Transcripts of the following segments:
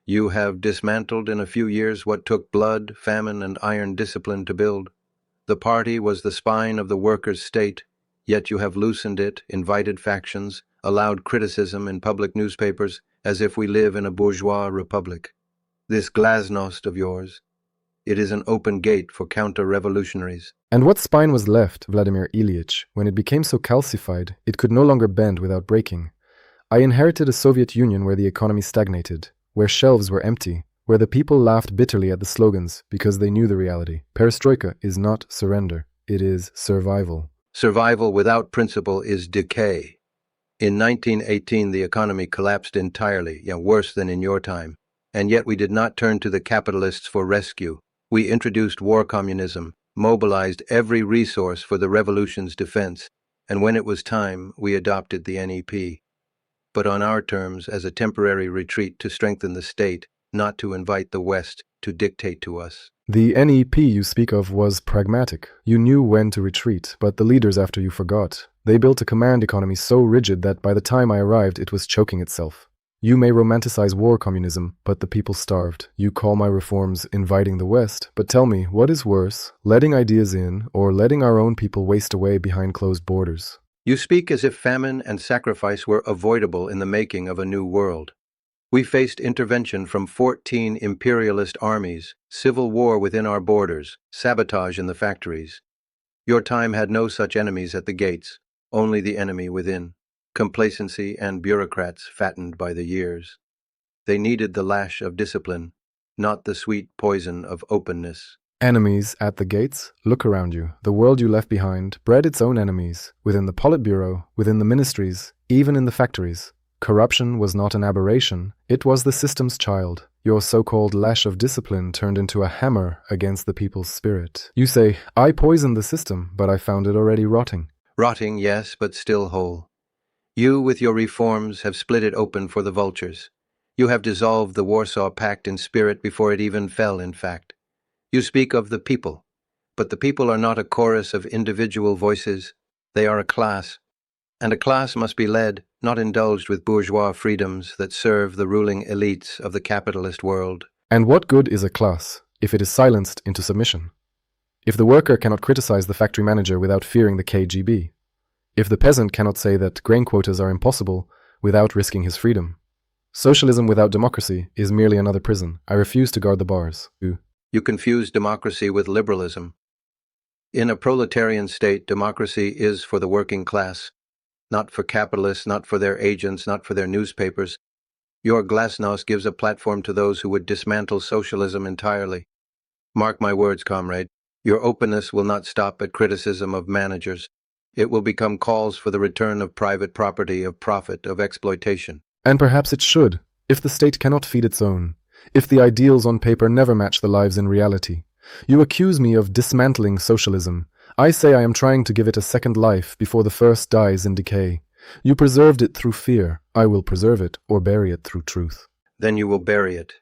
You have dismantled in a few years what took blood, famine, and iron discipline to build. The party was the spine of the workers' state, yet you have loosened it, invited factions, allowed criticism in public newspapers, as if we live in a bourgeois republic. This glasnost of yours, it is an open gate for counter-revolutionaries. And what spine was left, Vladimir Ilyich, when it became so calcified it could no longer bend without breaking? I inherited a Soviet Union where the economy stagnated, where shelves were empty, where the people laughed bitterly at the slogans because they knew the reality. Perestroika is not surrender, it is survival. Survival without principle is decay. In 1918, the economy collapsed entirely, worse than in your time. And yet we did not turn to the capitalists for rescue. We introduced war communism, mobilized every resource for the revolution's defense, and when it was time, we adopted the NEP. But on our terms, as a temporary retreat to strengthen the state, not to invite the West to dictate to us. The NEP you speak of was pragmatic. You knew when to retreat, but the leaders after you forgot. They built a command economy so rigid that by the time I arrived, it was choking itself. You may romanticize war communism, but the people starved. You call my reforms inviting the West, but tell me, what is worse, letting ideas in or letting our own people waste away behind closed borders? You speak as if famine and sacrifice were avoidable in the making of a new world. We faced intervention from 14 imperialist armies, civil war within our borders, sabotage in the factories. Your time had no such enemies at the gates, only the enemy within. Complacency and bureaucrats fattened by the years. They needed the lash of discipline, not the sweet poison of openness. Enemies at the gates? Look around you. The world you left behind bred its own enemies, within the Politburo, within the ministries, even in the factories. Corruption was not an aberration, it was the system's child. Your so-called lash of discipline turned into a hammer against the people's spirit. You say, I poisoned the system, but I found it already rotting. Rotting, yes, but still whole. You, with your reforms, have split it open for the vultures. You have dissolved the Warsaw Pact in spirit before it even fell, in fact. You speak of the people, but the people are not a chorus of individual voices. They are a class, and a class must be led, not indulged with bourgeois freedoms that serve the ruling elites of the capitalist world. And what good is a class if it is silenced into submission? If the worker cannot criticize the factory manager without fearing the KGB? If the peasant cannot say that grain quotas are impossible without risking his freedom? Socialism without democracy is merely another prison. I refuse to guard the bars. You confuse democracy with liberalism. In a proletarian state, democracy is for the working class, not for capitalists, not for their agents, not for their newspapers. Your glasnost gives a platform to those who would dismantle socialism entirely. Mark my words, comrade, your openness will not stop at criticism of managers. It will become calls for the return of private property, of profit, of exploitation. And perhaps it should, if the state cannot feed its own, if the ideals on paper never match the lives in reality. You accuse me of dismantling socialism. I say I am trying to give it a second life before the first dies in decay. You preserved it through fear. I will preserve it or bury it through truth. Then you will bury it.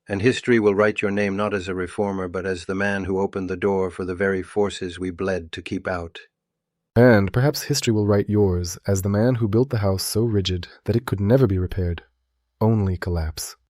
And history will write your name not as a reformer, but as the man who opened the door for the very forces we bled to keep out. And perhaps history will write yours as the man who built the house so rigid that it could never be repaired, only collapse.